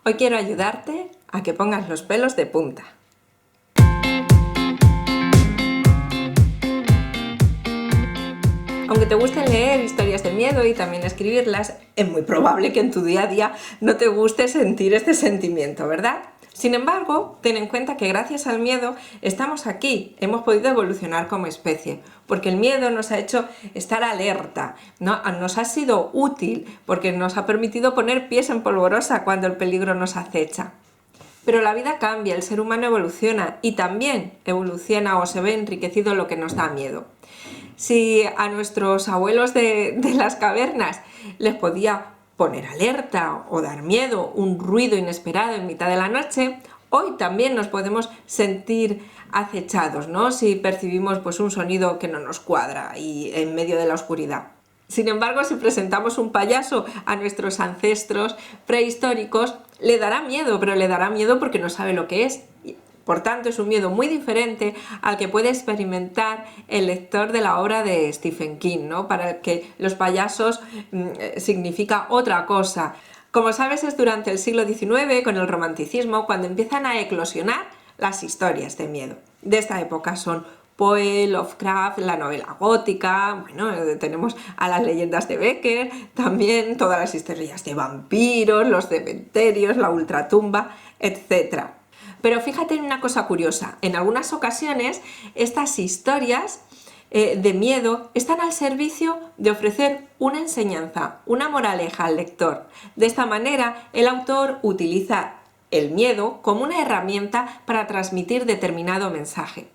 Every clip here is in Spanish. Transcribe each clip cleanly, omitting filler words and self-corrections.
Hoy quiero ayudarte a que pongas los pelos de punta. Aunque te guste leer historias de miedo y también escribirlas, es muy probable que en tu día a día no te guste sentir este sentimiento, ¿verdad? Sin embargo, ten en cuenta que gracias al miedo estamos aquí, hemos podido evolucionar como especie, porque el miedo nos ha hecho estar alerta, ¿no? Nos ha sido útil porque nos ha permitido poner pies en polvorosa cuando el peligro nos acecha. Pero la vida cambia, el ser humano evoluciona y también evoluciona o se ve enriquecido lo que nos da miedo. Si a nuestros abuelos de las cavernas les podía poner alerta o dar miedo un ruido inesperado en mitad de la noche, hoy también nos podemos sentir acechados, ¿no? Si percibimos pues, un sonido que no nos cuadra y en medio de la oscuridad. Sin embargo, si presentamos un payaso a nuestros ancestros prehistóricos, le dará miedo, pero le dará miedo porque no sabe lo que es. Por tanto, es un miedo muy diferente al que puede experimentar el lector de la obra de Stephen King, ¿no? Para el que los payasos significa otra cosa. Como sabes, es durante el siglo XIX, con el romanticismo, cuando empiezan a eclosionar las historias de miedo. De esta época son Poe, Lovecraft, la novela gótica, bueno, tenemos a las leyendas de Becker, también todas las historias de vampiros, los cementerios, la ultratumba, etc. Pero fíjate en una cosa curiosa, en algunas ocasiones estas historias de miedo están al servicio de ofrecer una enseñanza, una moraleja al lector. De esta manera, el autor utiliza el miedo como una herramienta para transmitir determinado mensaje.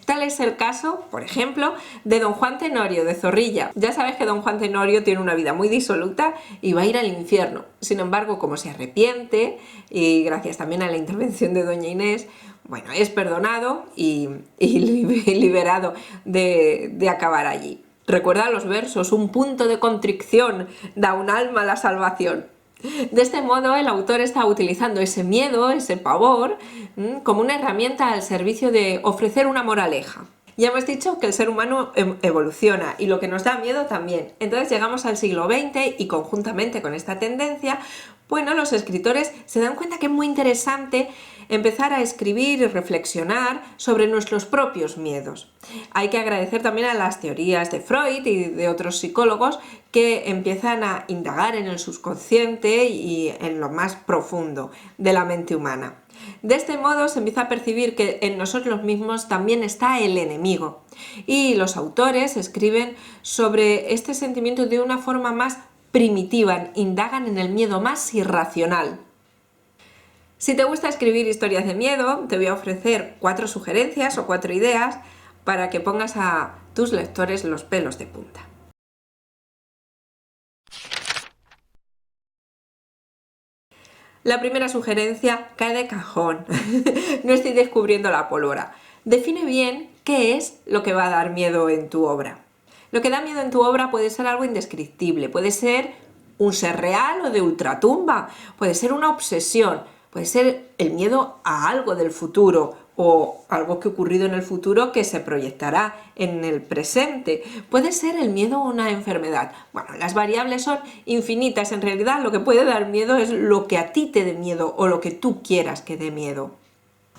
Tal es el caso, por ejemplo, de Don Juan Tenorio de Zorrilla. Ya sabes que Don Juan Tenorio tiene una vida muy disoluta y va a ir al infierno. Sin embargo, como se arrepiente, y gracias también a la intervención de Doña Inés, bueno, es perdonado y liberado de acabar allí. Recuerda los versos, un punto de contrición da un alma a la salvación. De este modo, el autor está utilizando ese miedo, ese pavor, como una herramienta al servicio de ofrecer una moraleja. Ya hemos dicho que el ser humano evoluciona y lo que nos da miedo también. Entonces llegamos al siglo XX y conjuntamente con esta tendencia, bueno, los escritores se dan cuenta que es muy interesante empezar a escribir y reflexionar sobre nuestros propios miedos. Hay que agradecer también a las teorías de Freud y de otros psicólogos que empiezan a indagar en el subconsciente y en lo más profundo de la mente humana. De este modo se empieza a percibir que en nosotros mismos también está el enemigo y los autores escriben sobre este sentimiento de una forma más primitiva, indagan en el miedo más irracional. Si te gusta escribir historias de miedo, te voy a ofrecer 4 sugerencias o 4 ideas para que pongas a tus lectores los pelos de punta. La primera sugerencia cae de cajón. No estoy descubriendo la pólvora. Define bien qué es lo que va a dar miedo en tu obra. Lo que da miedo en tu obra puede ser algo indescriptible, puede ser un ser real o de ultratumba, puede ser una obsesión, puede ser el miedo a algo del futuro o algo que ha ocurrido en el futuro que se proyectará en el presente. Puede ser el miedo a una enfermedad. Bueno, las variables son infinitas. En realidad lo que puede dar miedo es lo que a ti te dé miedo o lo que tú quieras que dé miedo.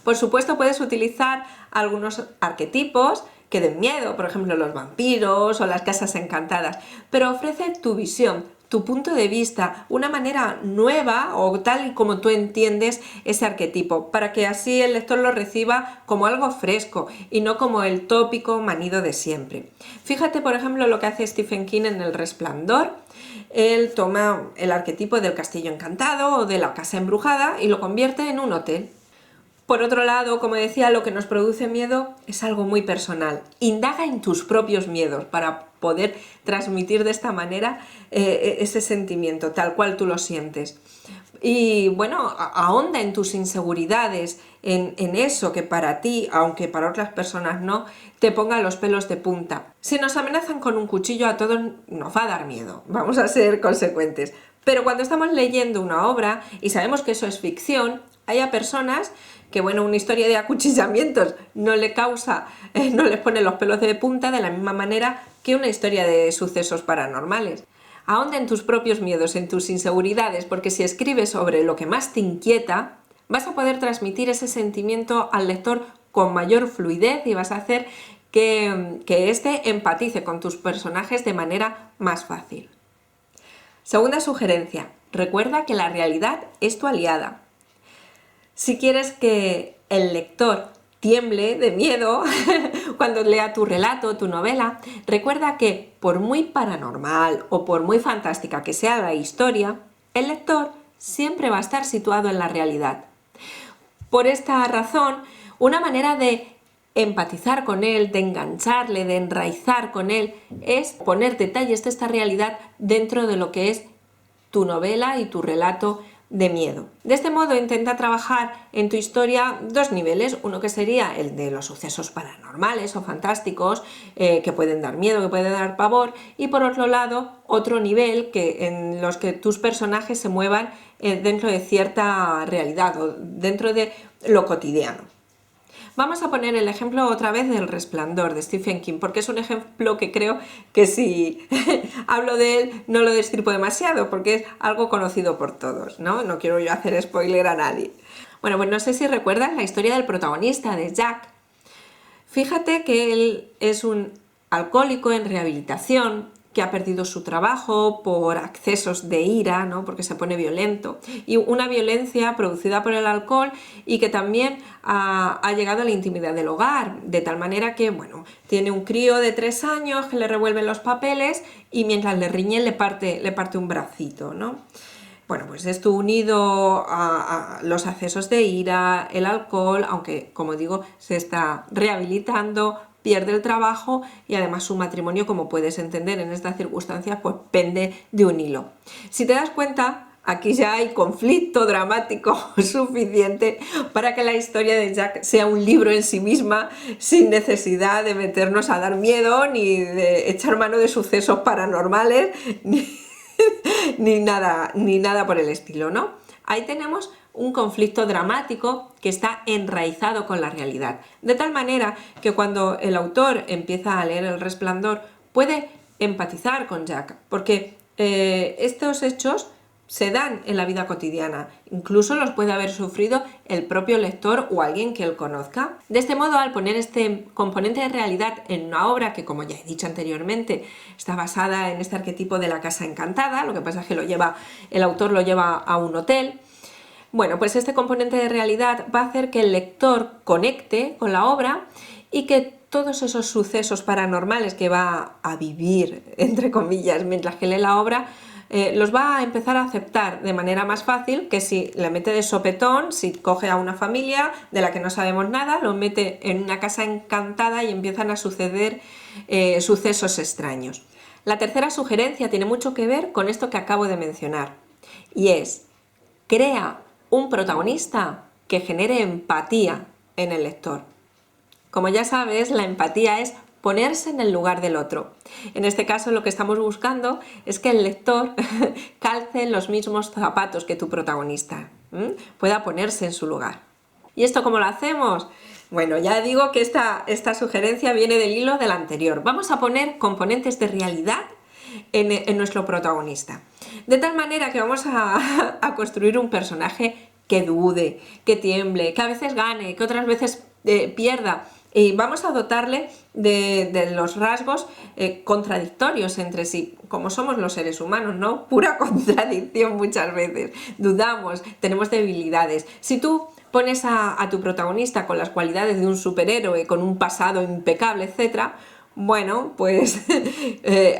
Por supuesto, puedes utilizar algunos arquetipos que den miedo, por ejemplo los vampiros o las casas encantadas, pero ofrece tu visión, tu punto de vista, una manera nueva o tal y como tú entiendes ese arquetipo, para que así el lector lo reciba como algo fresco y no como el tópico manido de siempre. Fíjate, por ejemplo, lo que hace Stephen King en El Resplandor. Él toma el arquetipo del castillo encantado o de la casa embrujada y lo convierte en un hotel. Por otro lado, como decía, lo que nos produce miedo es algo muy personal. Indaga en tus propios miedos para poder transmitir de esta manera ese sentimiento, tal cual tú lo sientes. Y bueno, ahonda en tus inseguridades, en eso que para ti, aunque para otras personas no, te ponga los pelos de punta. Si nos amenazan con un cuchillo, a todos nos va a dar miedo. Vamos a ser consecuentes. Pero cuando estamos leyendo una obra y sabemos que eso es ficción, hay a personas que, bueno, una historia de acuchillamientos no les pone los pelos de punta de la misma manera que una historia de sucesos paranormales. Ahonda en tus propios miedos, en tus inseguridades, porque si escribes sobre lo que más te inquieta, vas a poder transmitir ese sentimiento al lector con mayor fluidez y vas a hacer que éste empatice con tus personajes de manera más fácil. Segunda sugerencia, recuerda que la realidad es tu aliada. Si quieres que el lector tiemble de miedo cuando lea tu relato, tu novela, recuerda que por muy paranormal o por muy fantástica que sea la historia, el lector siempre va a estar situado en la realidad. Por esta razón, una manera de empatizar con él, de engancharle, de enraizar con él, es poner detalles de esta realidad dentro de lo que es tu novela y tu relato de miedo. De este modo intenta trabajar en tu historia dos niveles, uno que sería el de los sucesos paranormales o fantásticos que pueden dar miedo, que pueden dar pavor, y por otro lado otro nivel en los que tus personajes se muevan dentro de cierta realidad o dentro de lo cotidiano. Vamos a poner el ejemplo otra vez del Resplandor de Stephen King, porque es un ejemplo que creo que si hablo de él no lo destripo demasiado, porque es algo conocido por todos, ¿no? No quiero yo hacer spoiler a nadie. Bueno, pues no sé si recuerdas la historia del protagonista, de Jack. Fíjate que él es un alcohólico en rehabilitación, que ha perdido su trabajo por accesos de ira, ¿no? Porque se pone violento, y una violencia producida por el alcohol y que también ha llegado a la intimidad del hogar, de tal manera que, bueno, tiene un crío de 3 años que le revuelven los papeles y mientras le riñen le parte un bracito, ¿no? Bueno, pues esto unido a los accesos de ira, el alcohol, aunque como digo se está rehabilitando, pierde el trabajo y además su matrimonio, como puedes entender en estas circunstancias, pues pende de un hilo. Si te das cuenta, aquí ya hay conflicto dramático suficiente para que la historia de Jack sea un libro en sí misma, sin necesidad de meternos a dar miedo, ni de echar mano de sucesos paranormales, ni nada por el estilo, ¿no? Ahí tenemos un conflicto dramático que está enraizado con la realidad, de tal manera que cuando el autor empieza a leer El Resplandor puede empatizar con Jack, porque estos hechos se dan en la vida cotidiana, incluso los puede haber sufrido el propio lector o alguien que él conozca. De este modo, al poner este componente de realidad en una obra que, como ya he dicho anteriormente, está basada en este arquetipo de la casa encantada, lo que pasa es que el autor lo lleva a un hotel. Bueno, pues este componente de realidad va a hacer que el lector conecte con la obra y que todos esos sucesos paranormales que va a vivir, entre comillas, mientras que lee la obra, los va a empezar a aceptar de manera más fácil que si le mete de sopetón, si coge a una familia de la que no sabemos nada, lo mete en una casa encantada y empiezan a suceder sucesos extraños. La tercera sugerencia tiene mucho que ver con esto que acabo de mencionar, y es: crea un protagonista que genere empatía en el lector. Como ya sabes, la empatía es ponerse en el lugar del otro. En este caso, lo que estamos buscando es que el lector calce los mismos zapatos que tu protagonista, pueda ponerse en su lugar. ¿Y esto cómo lo hacemos? Bueno, ya digo que esta sugerencia viene del hilo de la anterior. Vamos a poner componentes de realidad en nuestro protagonista, de tal manera que vamos a construir un personaje que dude, que tiemble, que a veces gane, que otras veces pierda, y vamos a dotarle de los rasgos contradictorios entre sí, como somos los seres humanos, ¿no? Pura contradicción muchas veces, dudamos, tenemos debilidades. Si tú pones a tu protagonista con las cualidades de un superhéroe, con un pasado impecable, etc., bueno, pues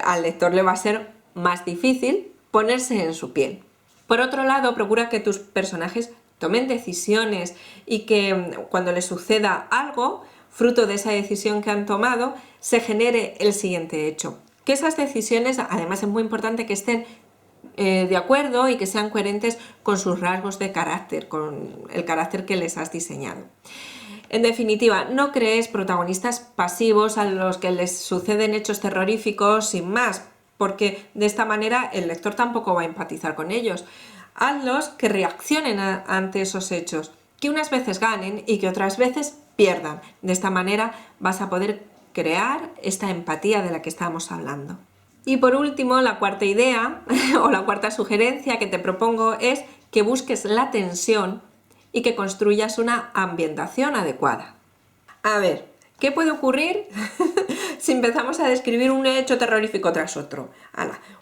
al lector le va a ser más difícil ponerse en su piel. Por otro lado, procura que tus personajes tomen decisiones y que cuando les suceda algo, fruto de esa decisión que han tomado, se genere el siguiente hecho. Que esas decisiones, además, es muy importante que estén de acuerdo y que sean coherentes con sus rasgos de carácter, con el carácter que les has diseñado. En definitiva, no crees protagonistas pasivos a los que les suceden hechos terroríficos sin más, porque de esta manera el lector tampoco va a empatizar con ellos. Hazlos que reaccionen ante esos hechos, que unas veces ganen y que otras veces pierdan. De esta manera vas a poder crear esta empatía de la que estábamos hablando. Y por último, la cuarta idea o la cuarta sugerencia que te propongo es que busques la tensión y que construyas una ambientación adecuada. A ver, ¿qué puede ocurrir si empezamos a describir un hecho terrorífico tras otro?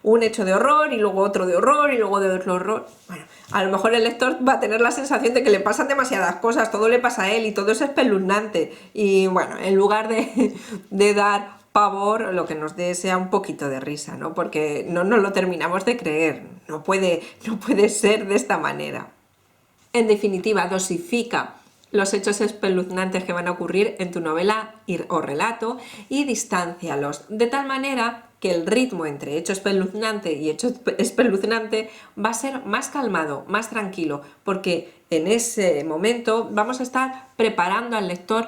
Un hecho de horror y luego otro de horror y luego de otro horror. Bueno, a lo mejor el lector va a tener la sensación de que le pasan demasiadas cosas, todo le pasa a él y todo es espeluznante. Y bueno, en lugar de dar pavor, lo que nos dé sea un poquito de risa, ¿no? Porque no nos lo terminamos de creer, no puede ser de esta manera. En definitiva, dosifica los hechos espeluznantes que van a ocurrir en tu novela o relato y distáncialos, de tal manera que el ritmo entre hecho espeluznante y hecho espeluznante va a ser más calmado, más tranquilo, porque en ese momento vamos a estar preparando al lector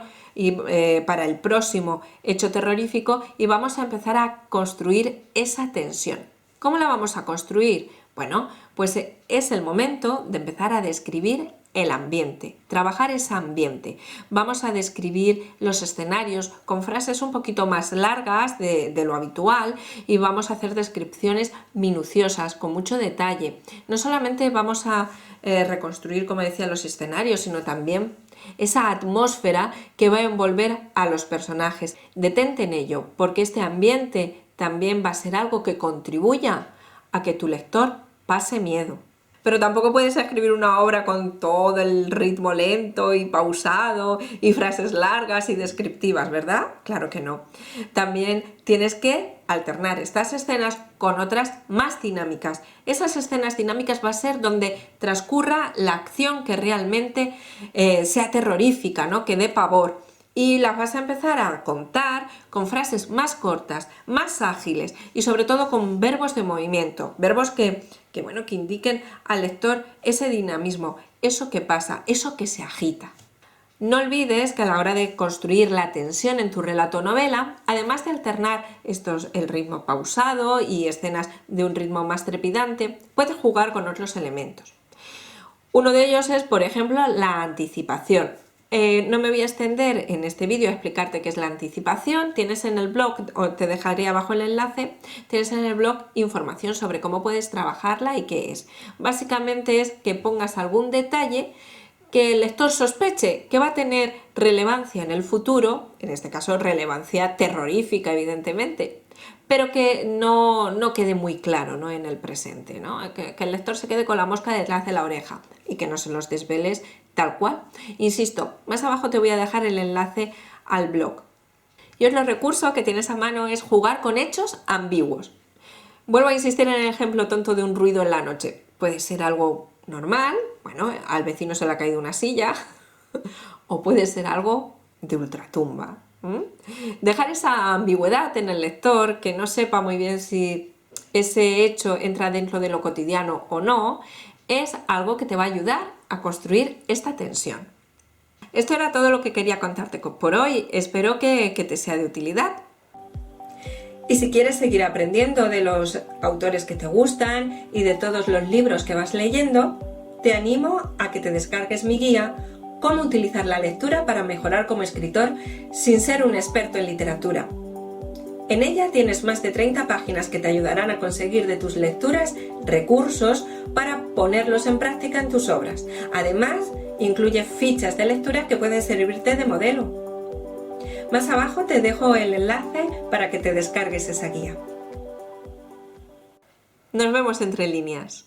para el próximo hecho terrorífico y vamos a empezar a construir esa tensión. ¿Cómo la vamos a construir? Bueno, pues es el momento de empezar a describir el ambiente, trabajar ese ambiente. Vamos a describir los escenarios con frases un poquito más largas de lo habitual y vamos a hacer descripciones minuciosas, con mucho detalle. No solamente vamos a reconstruir, como decía, los escenarios, sino también esa atmósfera que va a envolver a los personajes. Detente en ello, porque este ambiente también va a ser algo que contribuya a que tu lector pase miedo. Pero tampoco puedes escribir una obra con todo el ritmo lento y pausado y frases largas y descriptivas, ¿verdad? Claro que no. También tienes que alternar estas escenas con otras más dinámicas. Esas escenas dinámicas va a ser donde transcurra la acción que realmente sea terrorífica, ¿no? Que dé pavor. Y las vas a empezar a contar con frases más cortas, más ágiles y sobre todo con verbos de movimiento, verbos que indiquen al lector ese dinamismo, eso que pasa, eso que se agita. No olvides que a la hora de construir la tensión en tu relato o novela, además de alternar el ritmo pausado y escenas de un ritmo más trepidante, puedes jugar con otros elementos. Uno de ellos es, por ejemplo, la anticipación. No me voy a extender en este vídeo a explicarte qué es la anticipación. Tienes en el blog, o te dejaré abajo el enlace, tienes en el blog información sobre cómo puedes trabajarla y qué es. Básicamente es que pongas algún detalle que el lector sospeche que va a tener relevancia en el futuro, en este caso relevancia terrorífica evidentemente, pero que no quede muy claro, ¿no? En el presente, ¿no? Que el lector se quede con la mosca detrás de la oreja y que no se los desveles tal cual. Insisto, más abajo te voy a dejar el enlace al blog. Y otro recurso que tienes a mano es jugar con hechos ambiguos. Vuelvo a insistir en el ejemplo tonto de un ruido en la noche. Puede ser algo normal, bueno, al vecino se le ha caído una silla, o puede ser algo de ultratumba. Dejar esa ambigüedad en el lector, que no sepa muy bien si ese hecho entra dentro de lo cotidiano o no, es algo que te va a ayudar a construir esta tensión. Esto era todo lo que quería contarte por hoy, espero que te sea de utilidad. Y si quieres seguir aprendiendo de los autores que te gustan y de todos los libros que vas leyendo, te animo a que te descargues mi guía Cómo utilizar la lectura para mejorar como escritor sin ser un experto en literatura. En ella tienes más de 30 páginas que te ayudarán a conseguir de tus lecturas recursos para ponerlos en práctica en tus obras. Además, incluye fichas de lectura que pueden servirte de modelo. Más abajo te dejo el enlace para que te descargues esa guía. Nos vemos entre líneas.